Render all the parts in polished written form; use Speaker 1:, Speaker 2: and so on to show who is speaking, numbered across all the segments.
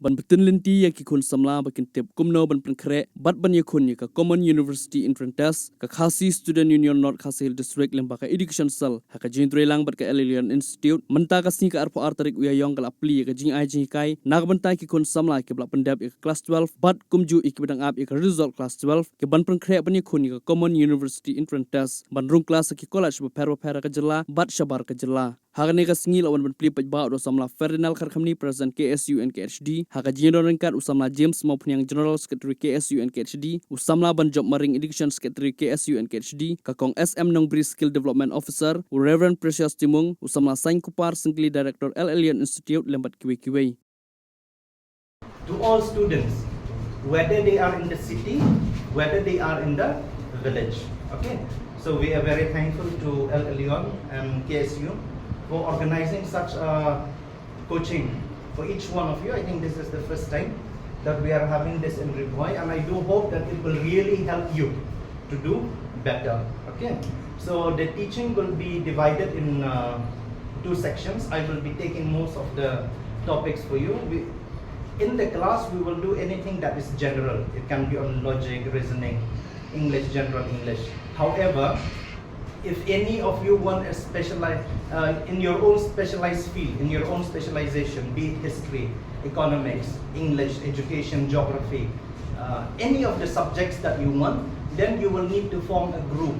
Speaker 1: ban betin linti ya ki kun samla bakin tip kumno ban Pynkhreh bat ban ya kun ka Common University Entrance Test ka Khasi Student Union North Khasi District lemba ka Education Cell ha ka jintre lang bat ka Alien Institute menta ka sni ka arpo artarik uya yong ka Plie ka jing ai jing kai nag banta ki kun samla ki blak pendap class 12 bat kumju ik bedang ap ik result class 12 ke ban Pynkhreh ban ya kun ka Common University Entrance Test ban rung class ki college ba pera ka jela bat shabar ka jela Hagane ka singil awan ban Plie pajba do samla Ferdinand Kharkhamni President KSU and KHD haga jino rengkat usamla James maupun yang General Secretary KSU and KHD usamla ban Job Maring Education Secretary KSU and KHD kakong SM Nongbri Skill Development Officer Reverend Precious Timung usamla Sain Kupar Singli Director Alien Institute lembat kiwe.
Speaker 2: To all students, whether they are in the city, whether they are in the village. Okay, so we are very thankful to Alien and KSU for organizing such a coaching for each one of you. I think this is the first time that we are having this in Ripoy, and I do hope that it will really help you to do better. Okay, so the teaching will be divided in two sections. I will be taking most of the topics for you. In the class, we will do anything that is general. It can be on logic, reasoning, English, general English. However, if any of you want a specialize in your own specialized field, in your own specialization, be it history, economics, English, education, geography, any of the subjects that you want, then you will need to form a group.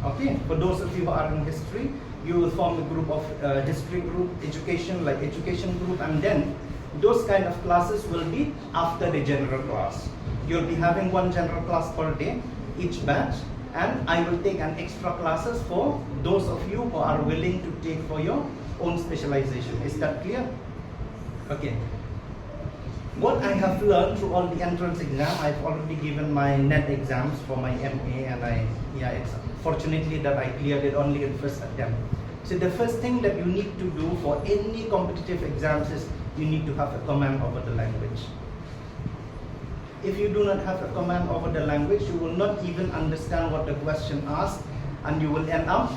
Speaker 2: Okay, for those of you who are in history, you will form a group of history group, education like education group, and then those kind of classes will be after the general class. You'll be having one general class per day, each batch. And I will take an extra classes for those of you who are willing to take for your own specialization. Is that clear? Okay. What I have learned through all the entrance exam, I've already given my net exams for my MA, and it's fortunately that I cleared it only in first attempt. So the first thing that you need to do for any competitive exams is you need to have a command over the language. If you do not have a command over the language, you will not even understand what the question asks, and you will end up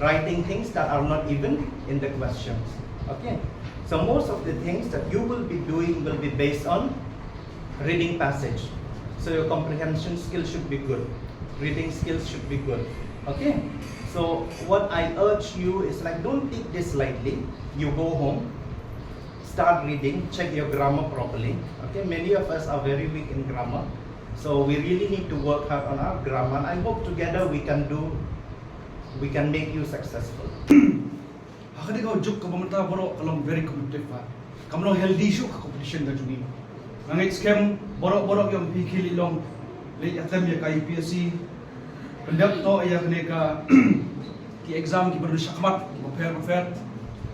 Speaker 2: writing things that are not even in the questions. Okay, so most of the things that you will be doing will be based on reading passage. So your comprehension skills should be good, reading skills should be good. Okay, so what I urge you is like, don't take this lightly. You go home, start reading, check your grammar properly. Okay, many of us are very weak in grammar, so we really need to work hard on our grammar. I hope together we can make you successful.
Speaker 3: Hakadi kau juk ka pamata borok kalong very competitive ha. Kamno healthy show ka competition ka jumi. Nangit scam borok yang pikili long le atam ya ka UPSC. Pendap to ya kene ka ki exam ki baru syakmat ki prepare.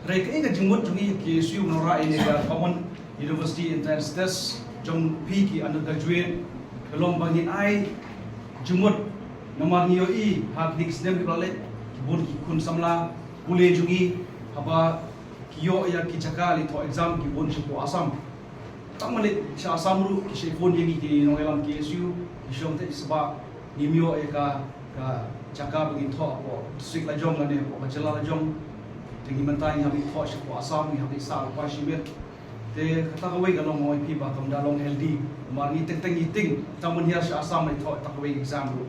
Speaker 3: Rai ka inga jimut jungi ki siu nora ini ka Common University Entrance Test jong P ki undergraduate kalong bangin ai jimut nomor niyo I hak dik sdem ki plalet ki bun ki kun samla bule jungi haba kiyo ya ki chaka li to exam ki bun si po asam tang malit sa asam ru ki si phone yengi ki nongelam KSU ki shom te isba nimyo ya ka chaka bagi to po district la jong la ne po bachelor la jong tinggi mentai habi to si po asam ni habi sa pa si bet te kata kawai kalong moi pi ba kam dalong LD mar ni teng teng iting tamun hias asam ni to takawai exam ru